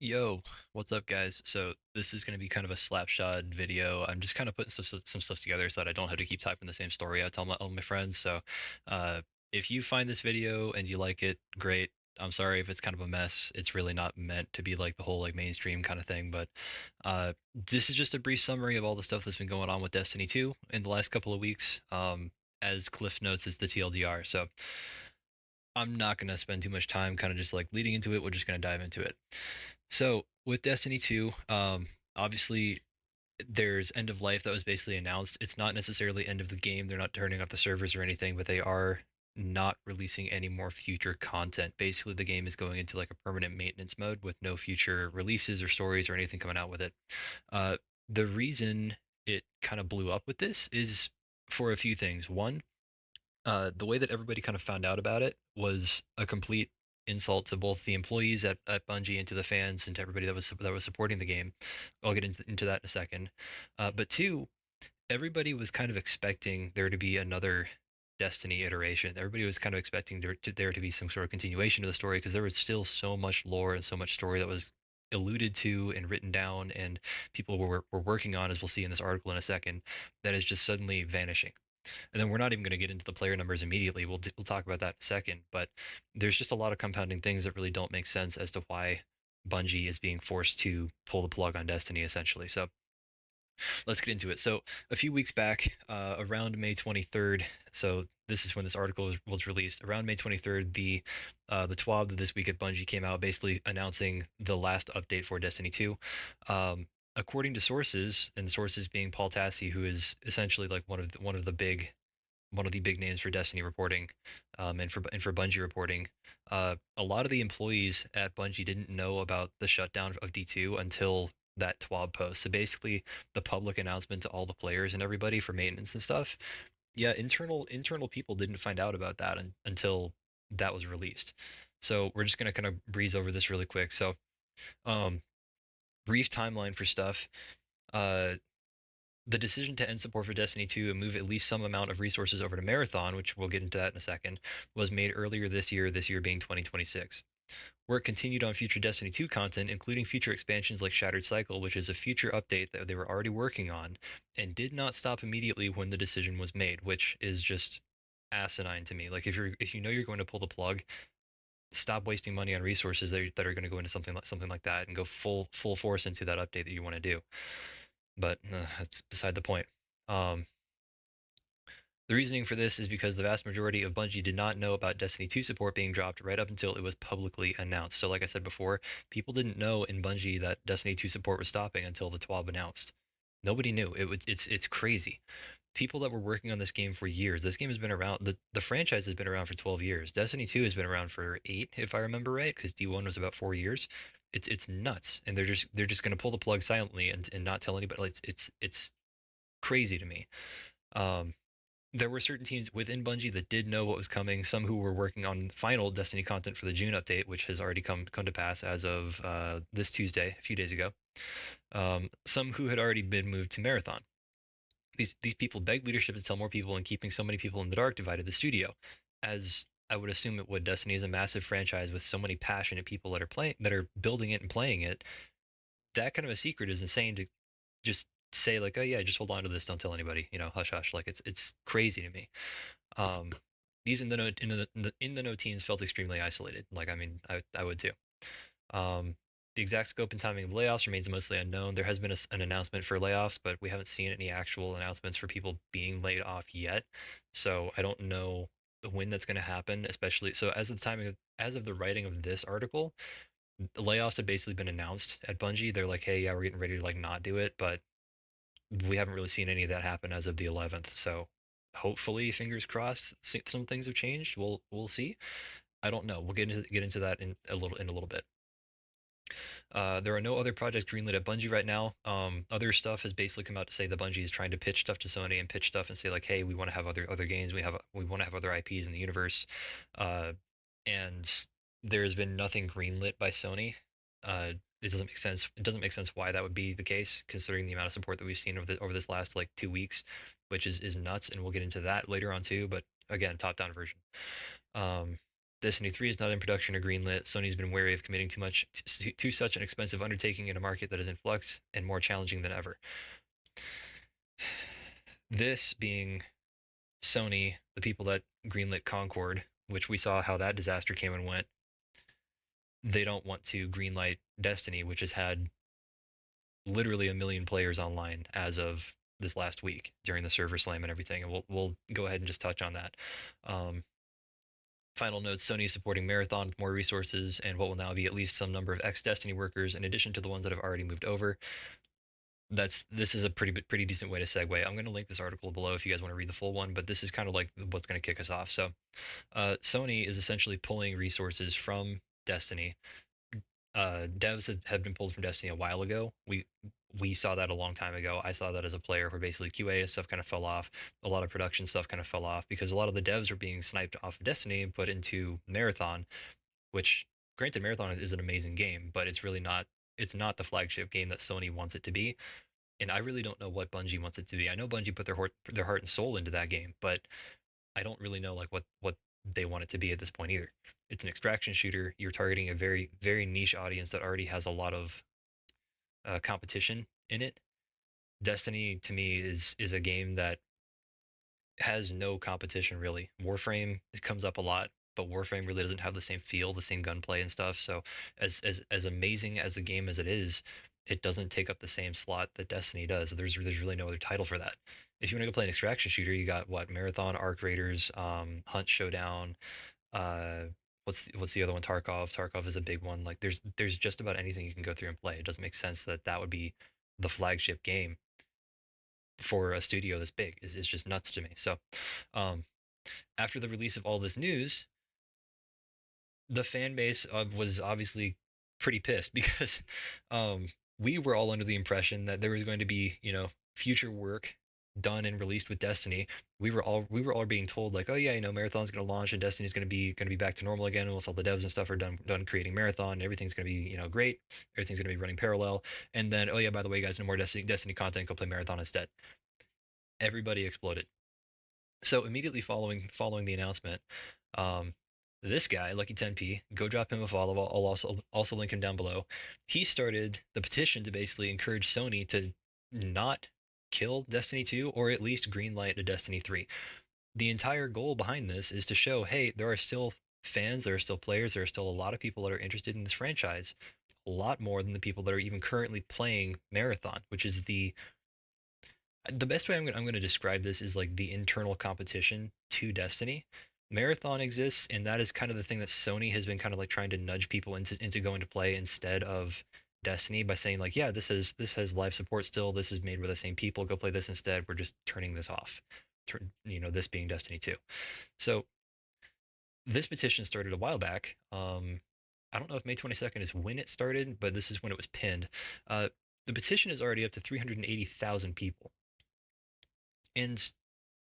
Yo, what's up, guys? So this is going to be kind of a slapshot video. I'm just kind of putting some stuff together so that I don't have to keep typing the same story I tell all my friends. So, uh, if you find this video and you like it, great. I'm sorry if it's kind of a mess. It's really not meant to be like the whole like mainstream kind of thing. But this is just a brief summary of all the stuff that's been going on with Destiny 2 in the last couple of weeks. As Cliff notes, it's the TLDR. So I'm not going to spend too much time kind of just like leading into it. We're just going to dive into it. So with Destiny 2, obviously there's end of life that was basically announced. It's not necessarily end of the game. They're not turning off the servers or anything, but they are not releasing any more future content. Basically, the game is going into like a permanent maintenance mode with no future releases or stories or anything coming out with it. Uh, the reason it kind of blew up with this is for a few things. One, the way that everybody kind of found out about it was a complete insult to both the employees at Bungie and to the fans and to everybody that was supporting the game. I'll get into that in a second. But two, everybody was kind of expecting there to be another Destiny iteration. Everybody was kind of expecting there to be some sort of continuation to the story because there was still so much lore and so much story that was alluded to and written down and people were working on, as we'll see in this article in a second, that is just suddenly vanishing. And then we're not even going to get into the player numbers immediately. We'll talk about that in a second. But there's just a lot of compounding things that really don't make sense as to why Bungie is being forced to pull the plug on Destiny, essentially. So let's get into it. So a few weeks back, around May 23rd, so this is when this article was released. Around May 23rd, the TWAB this week at Bungie came out, basically announcing the last update for Destiny 2. According to sources, and sources being Paul Tassi, who is essentially like one of the big names for Destiny reporting, and for Bungie reporting. A lot of the employees at Bungie didn't know about the shutdown of D2 until that TWAB post. So basically, the public announcement to all the players and everybody for maintenance and stuff. Yeah, internal people didn't find out about that until that was released. So we're just gonna kind of breeze over this really quick. So, um, brief timeline for stuff. Uh, the decision to end support for Destiny 2 and move at least some amount of resources over to Marathon, which we'll get into that in a second, was made earlier this year being 2026. Work continued on future Destiny 2 content, including future expansions like Shattered Cycle, which is a future update that they were already working on, and did not stop immediately when the decision was made, which is just asinine to me. Like if you know you're going to pull the plug, stop wasting money on resources that are going to go into something like that and go full force into that update that you want to do. But that's beside the point. Um, The reasoning for this is because the vast majority of Bungie did not know about Destiny 2 support being dropped right up until it was publicly announced. So, like I said before, people didn't know in Bungie that Destiny 2 support was stopping until the TWAB announced. Nobody knew. It's crazy. People that were working on this game for years. This game has been around. The franchise has been around for 12 years. Destiny 2 has been around for 8, if I remember right, because D1 was about 4 years. It's nuts, and they're just going to pull the plug silently and not tell anybody. Like, it's crazy to me. Um, there were certain teams within Bungie that did know what was coming. Some who were working on final Destiny content for the June update, which has already come to pass as of this Tuesday, a few days ago. Some who had already been moved to Marathon. These people begged leadership to tell more people, and keeping so many people in the dark divided the studio. As I would assume it would. Destiny is a massive franchise with so many passionate people that are building it and playing it. That kind of a secret is insane to just say like, oh yeah, just hold on to this, don't tell anybody, hush hush. Like it's crazy to me. Um, these in the know teams felt extremely isolated. Like I mean, I would too. Um, the exact scope and timing of layoffs remains mostly unknown. There has been an announcement for layoffs, but we haven't seen any actual announcements for people being laid off yet. So I don't know when that's going to happen. Especially so as of the writing of this article, the layoffs have basically been announced at Bungie. They're like, hey, yeah, we're getting ready to like not do it, but we haven't really seen any of that happen as of the 11th. So hopefully, fingers crossed, some things have changed. We'll see. I don't know. We'll get into that in a little bit. There are no other projects greenlit at Bungie right now. Other stuff has basically come out to say that Bungie is trying to pitch stuff to Sony and pitch stuff and say like, hey, we want to have other games. We want to have other IPs in the universe. Uh, and there's been nothing greenlit by Sony. It doesn't make sense. It doesn't make sense why that would be the case, considering the amount of support that we've seen over this last like 2 weeks, which is nuts. And we'll get into that later on too. But again, top down version. Um, Destiny 3 is not in production or greenlit. Sony's been wary of committing too much to such an expensive undertaking in a market that is in flux and more challenging than ever. This being Sony, the people that greenlit Concord, which we saw how that disaster came and went, they don't want to greenlight Destiny, which has had literally a million players online as of this last week during the server slam and everything. And we'll go ahead and just touch on that. Final notes: Sony is supporting Marathon with more resources and what will now be at least some number of ex-Destiny workers in addition to the ones that have already moved over. This is a pretty decent way to segue. I'm going to link this article below if you guys want to read the full one, but this is kind of like what's going to kick us off. So Sony is essentially pulling resources from Destiny. Devs have been pulled from Destiny a while ago. We saw that a long time ago. I saw that as a player, where basically QA and stuff kind of fell off. A lot of production stuff kind of fell off because a lot of the devs were being sniped off of Destiny and put into Marathon, which, granted, Marathon is an amazing game, but it's really not. It's not the flagship game that Sony wants it to be, and I really don't know what Bungie wants it to be. I know Bungie put their heart and soul into that game, but I don't really know like what they want it to be at this point either. It's an extraction shooter. You're targeting a very niche audience that already has a lot of competition in it. Destiny to me is a game that has no competition really. Warframe, it comes up a lot, but Warframe really doesn't have the same feel, the same gunplay and stuff. So as amazing as the game as it is, it doesn't take up the same slot that Destiny does. There's really no other title for that. If you want to go play an extraction shooter, you got what, Marathon, Arc Raiders, Hunt Showdown. Uh, what's the other one? Tarkov. Tarkov is a big one. Like there's just about anything you can go through and play. It doesn't make sense that that would be the flagship game for a studio this big. Is just nuts to me. So um, after the release of all this news, the fan base was obviously pretty pissed because um, we were all under the impression that there was going to be, future work done and released with Destiny. We were all being told like, oh yeah, Marathon's going to launch and Destiny's going to be back to normal again. And once all the devs and stuff are done creating Marathon, and everything's going to be great. Everything's going to be running parallel. And then, oh yeah, by the way, guys, no more Destiny content. Go play Marathon instead. Everybody exploded. So immediately following the announcement, um, this guy, Lucky 10p, go drop him a follow. I'll also link him down below. He started the petition to basically encourage Sony to not kill Destiny 2 or at least greenlight a Destiny 3. The entire goal behind this is to show, hey, there are still fans, there are still players, there are still a lot of people that are interested in this franchise, a lot more than the people that are even currently playing Marathon, which is the best way I'm going to describe this is like the internal competition to Destiny. Marathon exists, and that is kind of the thing that Sony has been kind of like trying to nudge people into going to play instead of Destiny by saying like, yeah, this has live support still. This is made with the same people. Go play this instead. We're just turning this off. This being Destiny 2. So this petition started a while back. I don't know if May 22nd is when it started, but this is when it was pinned. The petition is already up to 380,000 people. And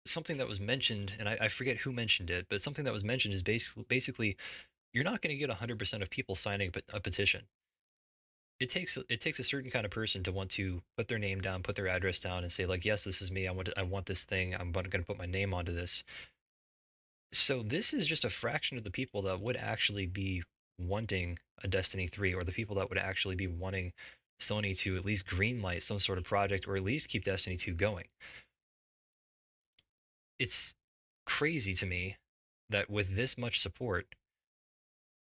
something that was mentioned, and I forget who mentioned it, but something that was mentioned is basically you're not going to get 100% of people signing a petition. It takes a certain kind of person to want to put their name down, put their address down, and say like, yes, this is me. I want this thing. I'm going to put my name onto this. So this is just a fraction of the people that would actually be wanting a Destiny 3, or the people that would actually be wanting Sony to at least greenlight some sort of project, or at least keep Destiny 2 going. It's crazy to me that with this much support,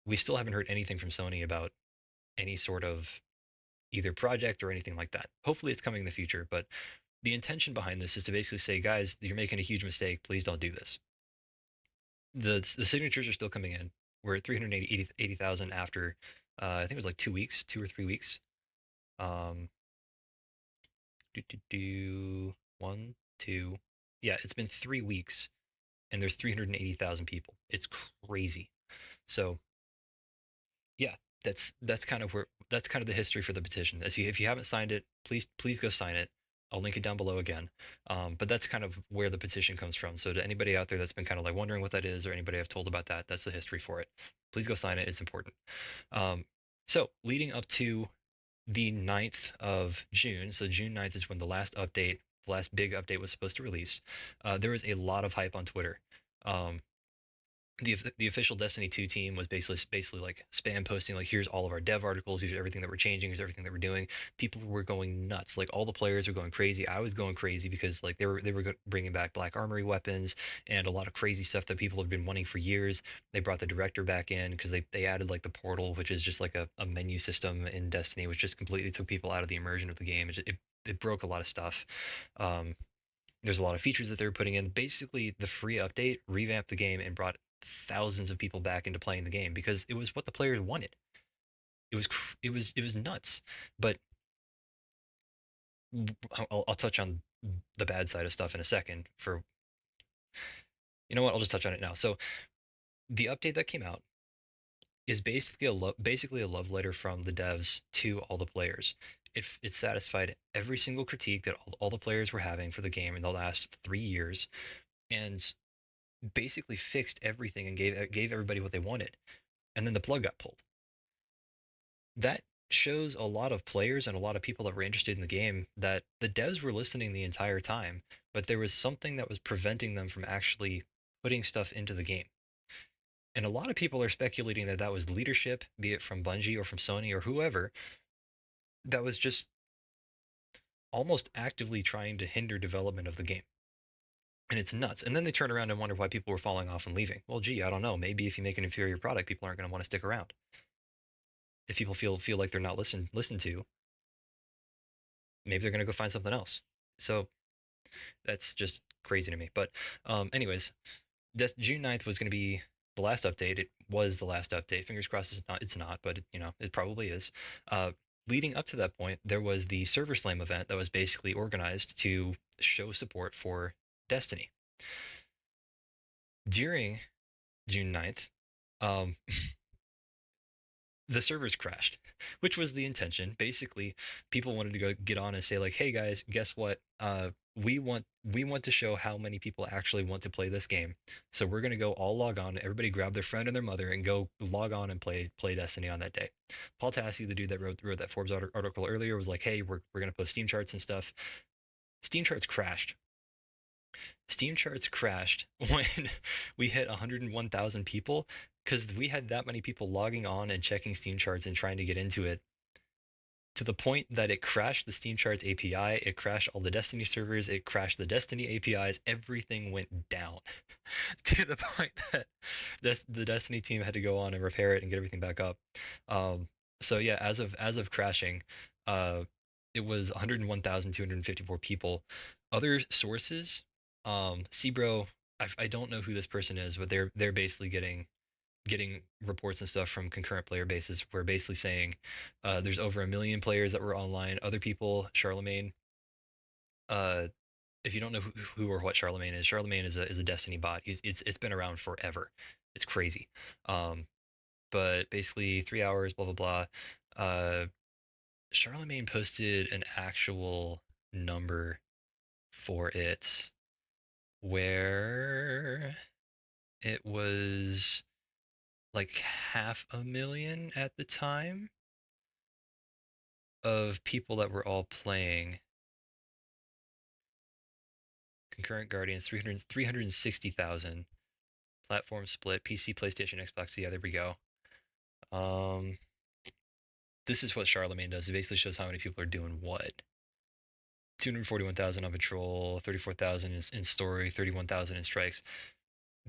we still haven't heard anything from Sony about any sort of either project or anything like that. Hopefully it's coming in the future, but the intention behind this is to basically say, guys, you're making a huge mistake. Please don't do this. The signatures are still coming in. We're at 380,000 after, I think it was like 2 or 3 weeks. Um, one, two. Yeah, it's been 3 weeks and there's 380,000 people. It's crazy. So yeah, that's kind of the history for the petition. If you haven't signed it, please go sign it. I'll link it down below again. But that's kind of where the petition comes from. So to anybody out there that's been kind of like wondering what that is, or anybody I've told about that, that's the history for it. Please go sign it. It's important. So leading up to the 9th of June, so June 9th is when the last big update was supposed to release. There was a lot of hype on Twitter. Um, the official Destiny 2 team was basically like spam posting like, here's all of our dev articles, here's everything that we're changing, here's everything that we're doing. People were going nuts, like all the players were going crazy. I was going crazy because like they were bringing back Black Armory weapons and a lot of crazy stuff that people have been wanting for years. They brought the director back in because they added like the portal, which is just like a menu system in Destiny, which just completely took people out of the immersion of the game. It broke a lot of stuff. um, there's a lot of features that they were putting in. Basically, the free update revamped the game and brought thousands of people back into playing the game because it was what the players wanted. It was nuts. But I'll touch on the bad side of stuff in a second. For you know what, I'll just touch on it now. So the update that came out is basically a love letter from the devs to all the players. It satisfied every single critique that all the players were having for the game in the last 3 years, and basically fixed everything and gave everybody what they wanted. And then the plug got pulled. That shows a lot of players and a lot of people that were interested in the game that the devs were listening the entire time, but there was something that was preventing them from actually putting stuff into the game. And a lot of people are speculating that that was leadership, be it from Bungie or from Sony or whoever, that was just almost actively trying to hinder development of the game. And it's nuts. And then they turn around and wonder why people were falling off and leaving. Well, gee, I don't know. Maybe if you make an inferior product, people aren't going to want to stick around. If people feel like they're not listened to, maybe they're going to go find something else. So that's just crazy to me. But anyways, June 9th was going to be the last update. It was the last update. Fingers crossed it's not, but it probably is. Leading up to that point, there was the Server Slam event that was basically organized to show support for Destiny. During June 9th, um, the servers crashed, which was the intention. Basically, people wanted to go get on and say like, "Hey guys, guess what? We want to show how many people actually want to play this game. So we're gonna go all log on. Everybody grab their friend and their mother and go log on and play Destiny on that day." Paul Tassi, the dude that wrote that Forbes article earlier, was like, "Hey, we're gonna post Steam charts and stuff." Steam charts crashed. Steam charts crashed when we hit 101,000 people because we had that many people logging on and checking Steam charts and trying to get into it, to the point that it crashed the Steam charts API, it crashed all the Destiny servers, it crashed the Destiny APIs, everything went down to the point that the Destiny team had to go on and repair it and get everything back up. So yeah, as of crashing, uh, it was 101,254 people. Other sources, Cbro, I don't know who this person is, but they're basically getting reports and stuff from concurrent player bases. Where basically saying there's over 1 million players that were online. Other people, Charlemagne. Uh, if you don't know who or what Charlemagne is a Destiny bot. It's been around forever. It's crazy. Um, but basically 3 hours, blah blah blah. Uh, Charlemagne posted an actual number for it where it was like 500,000 at the time of people that were all playing. Concurrent Guardians, 360,000. Platform split, PC, PlayStation, Xbox. Yeah, there we go. Um, this is what Charlemagne does. It basically shows how many people are doing what. 241,000 on patrol, 34,000 in story, 31,000 in strikes.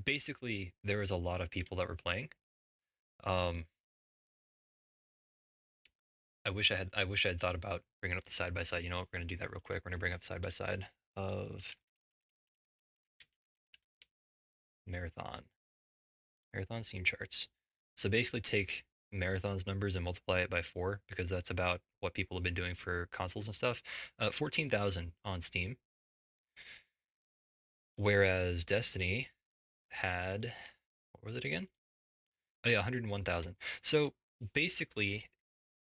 Basically, there was a lot of people that were playing. Um, I wish I had thought about bringing up the side by side. You know what? We're gonna do that real quick. We're gonna bring up the side by side of Marathon. Marathon Steam charts. So basically take Marathon's numbers and multiply it by 4, because that's about what people have been doing for consoles and stuff. 14,000 on Steam, whereas Destiny had, what was it again? Oh yeah, 101,000. So basically,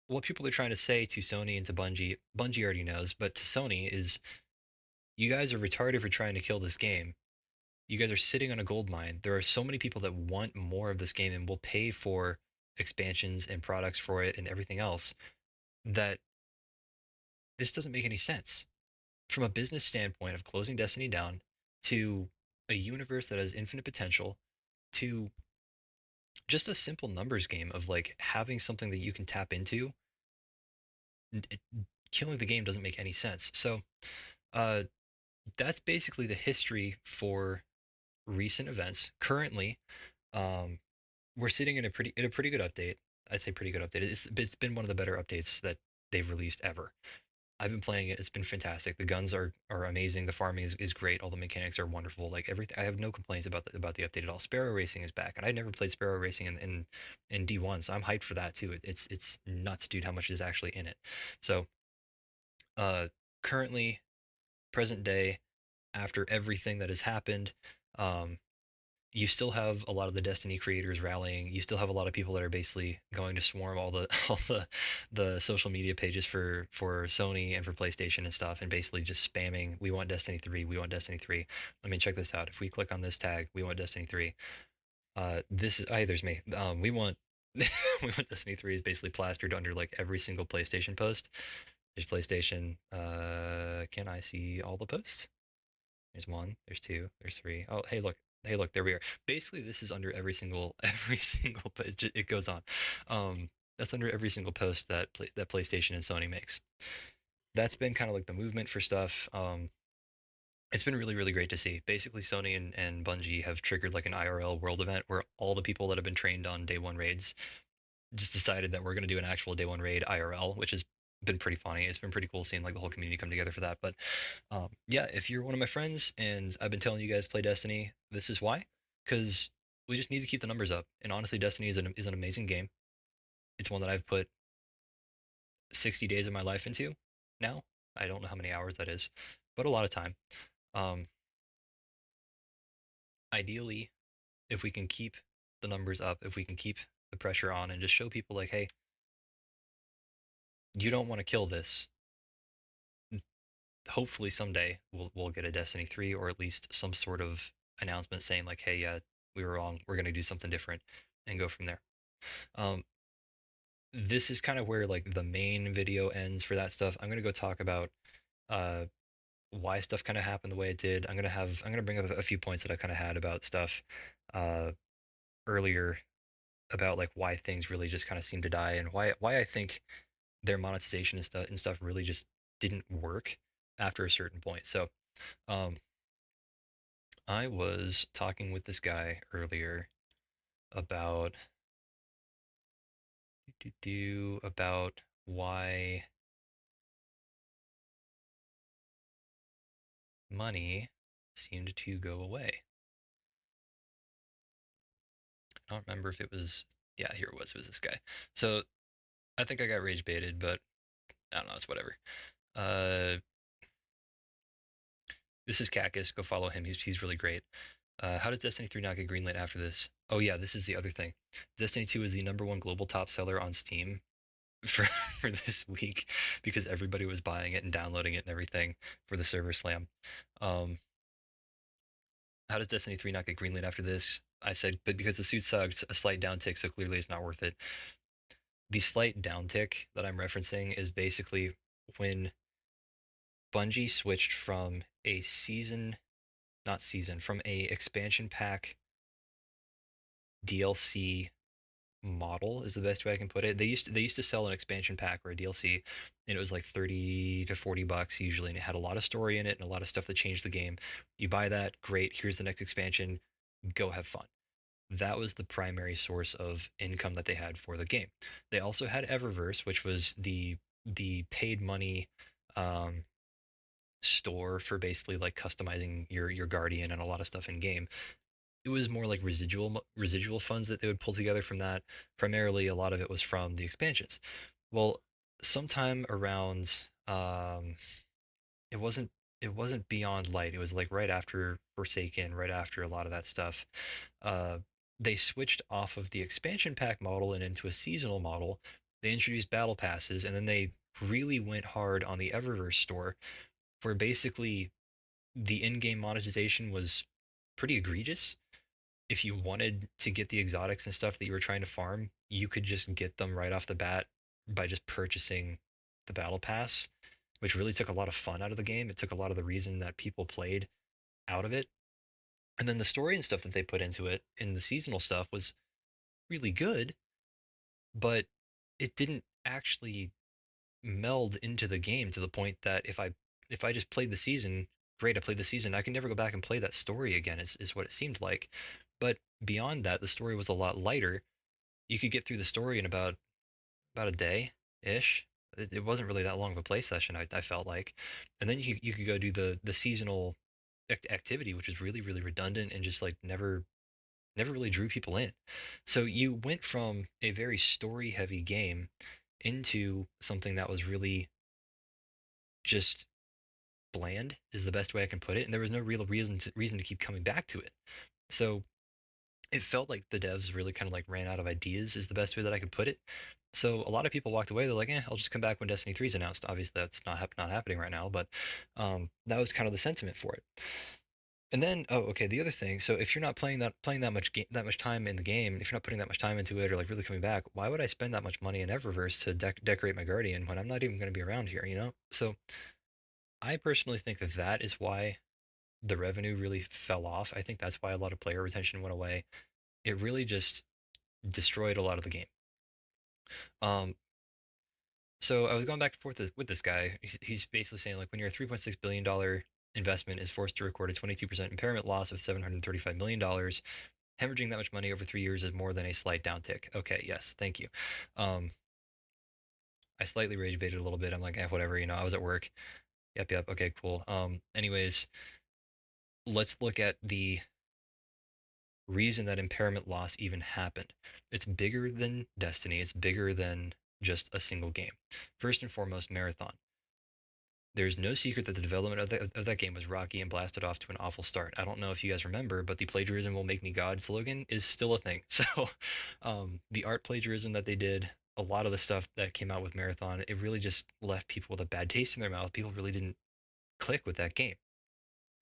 what people are trying to say to Sony and to Bungie already knows, but to Sony is, you guys are retarded for trying to kill this game. You guys are sitting on a gold mine. There are so many people that want more of this game and will pay for expansions and products for it and everything else, that this doesn't make any sense. From a business standpoint of closing Destiny down to a universe that has infinite potential, to just a simple numbers game of like having something that you can tap into. It, killing the game doesn't make any sense. So uh, that's basically the history for recent events. Currently, um, we're sitting in a pretty good update. I'd say pretty good update. It's been one of the better updates that they've released ever. I've been playing it. It's been fantastic. The guns are amazing. The farming is great. All the mechanics are wonderful. Like everything, I have no complaints about the update at all. Sparrow Racing is back, and I never played Sparrow Racing in D1, so I'm hyped for that too. It's nuts, dude, how much is actually in it. So, uh, currently, present day, after everything that has happened, um, you still have a lot of the Destiny creators rallying. You still have a lot of people that are basically going to swarm all the all the social media pages for Sony and for PlayStation and stuff, and basically just spamming, "We want Destiny 3. We want Destiny 3." I mean, check this out. If we click on this tag, "We want Destiny 3." This is there's me. We want we want Destiny 3 is basically plastered under like every single PlayStation post. There's PlayStation. Can I see all the posts? There's one, there's two, there's three. Oh, hey, look. Hey, look, there we are. Basically, this is under every single every single it goes on. That's under every single post that that PlayStation and Sony makes. That's been kind of like the movement for stuff. It's been really great to see. Basically, Sony and Bungie have triggered like an IRL world event where all the people that have been trained on day one raids just decided that we're going to do an actual day one raid IRL, which has been pretty funny. It's been pretty cool seeing like the whole community come together for that. But yeah, if you're one of my friends and I've been telling you guys to play Destiny, this is why. Because we just need to keep the numbers up. And honestly, Destiny is an amazing game. It's one that I've put 60 days of my life into now. I don't know how many hours that is, but a lot of time. Um, Ideally, if we can keep the numbers up, if we can keep the pressure on and just show people like, hey, you don't want to kill this, hopefully someday we'll get a Destiny 3 or at least some sort of announcement saying like, hey, yeah, we were wrong. We're gonna do something different and go from there. Um, this is kind of where like the main video ends for that stuff. I'm gonna go talk about uh, why stuff kind of happened the way it did. I'm gonna bring up a few points that I kind of had about stuff uh, earlier about like why things really just kind of seem to die and why I think their monetization and stuff really just didn't work after a certain point. So um, I was talking with this guy earlier about about why money seemed to go away. I don't remember if it was, yeah, here it was this guy. So I think I got rage baited, but I don't know, it's whatever. Uh, this is Cactus. Go follow him. He's really great. How does Destiny 3 not get greenlit after this? Oh yeah, this is the other thing. Destiny 2 is the #1 global top seller on Steam for for this week because everybody was buying it and downloading it and everything for the server slam. Um, how does Destiny 3 not get greenlit after this? I said, but because the suit sucked, a slight downtick, so clearly it's not worth it. The slight downtick that I'm referencing is basically when Bungie switched from a season, not season, from a expansion pack DLC model is the best way I can put it. They used to sell an expansion pack or a DLC, and it was like 30 to 40 bucks usually, and it had a lot of story in it and a lot of stuff that changed the game. You buy that, great. Here's the next expansion. Go have fun. That was the primary source of income that they had for the game. They also had Eververse, which was the paid money um, store for basically like customizing your guardian and a lot of stuff in game. It was more like residual funds that they would pull together from that. Primarily, a lot of it was from the expansions. Well, sometime around it wasn't it wasn't Beyond Light. It was like right after Forsaken, right after a lot of that stuff. Uh, they switched off of the expansion pack model and into a seasonal model. They introduced battle passes, and then they really went hard on the Eververse store, where basically the in-game monetization was pretty egregious. If you wanted to get the exotics and stuff that you were trying to farm, you could just get them right off the bat by just purchasing the battle pass, which really took a lot of fun out of the game. It took a lot of the reason that people played out of it. And then the story and stuff that they put into it in the seasonal stuff was really good, but it didn't actually meld into the game to the point that if I just played the season, great, I played the season. I can never go back and play that story again. Is what it seemed like. But beyond that, the story was a lot lighter. You could get through the story in about a day ish. It wasn't really that long of a play session. I felt like, and then you could go do the seasonal activity, which is really really redundant and just like never really drew people in. So you went from a very story heavy game into something that was really just bland is the best way I can put it, and there was no real reason to keep coming back to it. So it felt like the devs really kind of like ran out of ideas is the best way that I could put it. So a lot of people walked away. They're like, I'll just come back when Destiny 3 is announced. Obviously, that's not happening right now, but that was kind of the sentiment for it. And then, oh, okay, the other thing. So if you're not playing that much time in the game, if you're not putting that much time into it or like really coming back, why would I spend that much money in Eververse to decorate my Guardian when I'm not even going to be around here? You know. So I personally think that that is why the revenue really fell off. I think that's why a lot of player retention went away. It really just destroyed a lot of the game. Um, so I was going back and forth with this guy. He's basically saying like when your $3.6 billion investment is forced to record a 22% impairment loss of $735 million, hemorrhaging that much money over 3 years is more than a slight downtick. Okay, yes, thank you. I slightly rage baited a little bit. I'm like, whatever, I was at work. Yep, okay, cool. Anyways, let's look at the reason that impairment loss even happened. It's bigger than Destiny, it's bigger than just a single game. First and foremost, Marathon. There's no secret that the development of that game was rocky and blasted off to an awful start. I don't know if you guys remember, but the plagiarism will make me God slogan is still a thing. So, the art plagiarism that they did, a lot of the stuff that came out with Marathon, it really just left people with a bad taste in their mouth. People really didn't click with that game.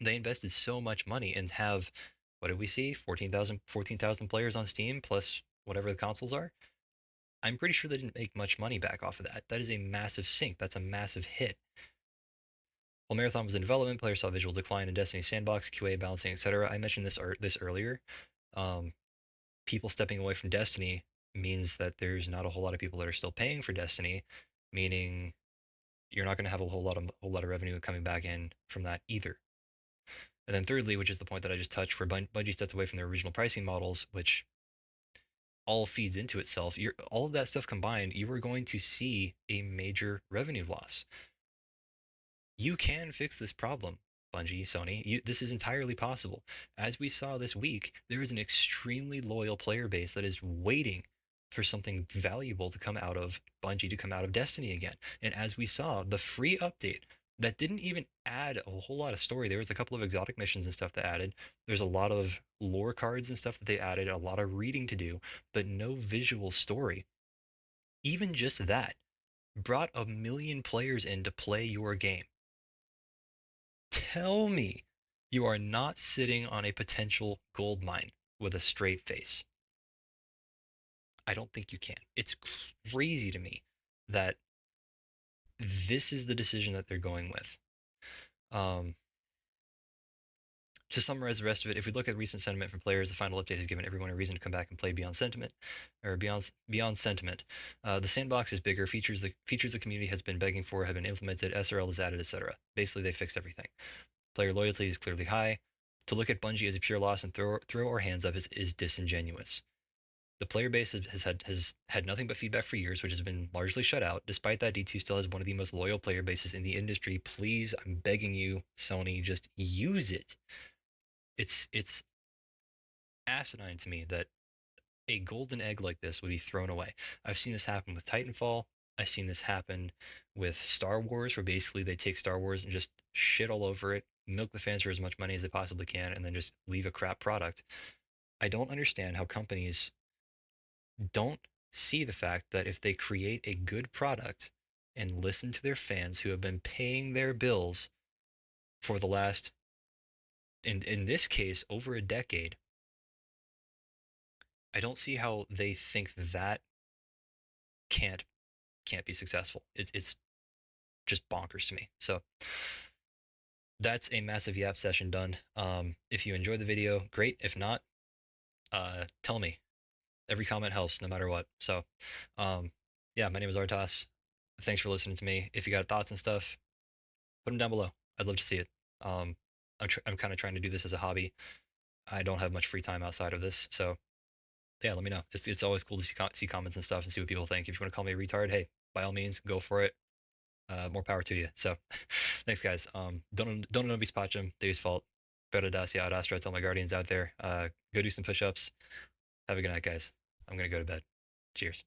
They invested so much money and have, what did we see? 14,000 players on Steam plus whatever the consoles are. I'm pretty sure they didn't make much money back off of that. That is a massive sink. That's a massive hit. While Marathon was in development, players saw visual decline in Destiny sandbox, QA balancing, etc. I mentioned this earlier. Um, People stepping away from Destiny means that there's not a whole lot of people that are still paying for Destiny, meaning you're not going to have a whole lot of revenue coming back in from that either. And then thirdly, which is the point that I just touched, where Bungie stepped away from their original pricing models, which all feeds into itself. All of that stuff combined, you are going to see a major revenue loss. You can fix this problem, Bungie, Sony. This is entirely possible. As we saw this week, there is an extremely loyal player base that is waiting for something valuable to come out of Bungie, to come out of Destiny again. And as we saw, the free update that didn't even add a whole lot of story. There was a couple of exotic missions and stuff that added. There's a lot of lore cards and stuff that they added, a lot of reading to do, but no visual story. Even just that brought 1 million players in to play your game. Tell me you are not sitting on a potential gold mine with a straight face. I don't think you can. It's crazy to me that this is the decision that they're going with. Um, to summarize the rest of it, if we look at recent sentiment from players, the final update has given everyone a reason to come back and play Beyond Sentiment, or Beyond Sentiment. The sandbox is bigger. Features the community has been begging for have been implemented. SRL is added, etc. Basically, they fixed everything. Player loyalty is clearly high. To look at Bungie as a pure loss and throw our hands up is disingenuous. The player base has had nothing but feedback for years, which has been largely shut out. Despite that, D2 still has one of the most loyal player bases in the industry. Please, I'm begging you, Sony, just use it. It's asinine to me that a golden egg like this would be thrown away. I've seen this happen with Titanfall. I've seen this happen with Star Wars, where basically they take Star Wars and just shit all over it, milk the fans for as much money as they possibly can, and then just leave a crap product. I don't understand how companies don't see the fact that if they create a good product and listen to their fans who have been paying their bills for the last, in this case, over a decade, I don't see how they think that can't can't be successful. It's just bonkers to me. So That's a massive yap session done. If you enjoyed the video, great. If not, tell me. Every comment helps, no matter what. So, um, yeah, my name is Artas. Thanks for listening to me. If you got thoughts and stuff, put them down below. I'd love to see it. Um, I'm kind of trying to do this as a hobby. I don't have much free time outside of this, so yeah, let me know. It's always cool to see comments and stuff and see what people think. If you want to call me a retard, hey, by all means, go for it. More power to you. So, thanks, guys. Don't nobis pacem, Deus fault. Veritatis ad astra. Tell my guardians out there. Go do some push-ups. Have a good night, guys. I'm gonna go to bed. Cheers.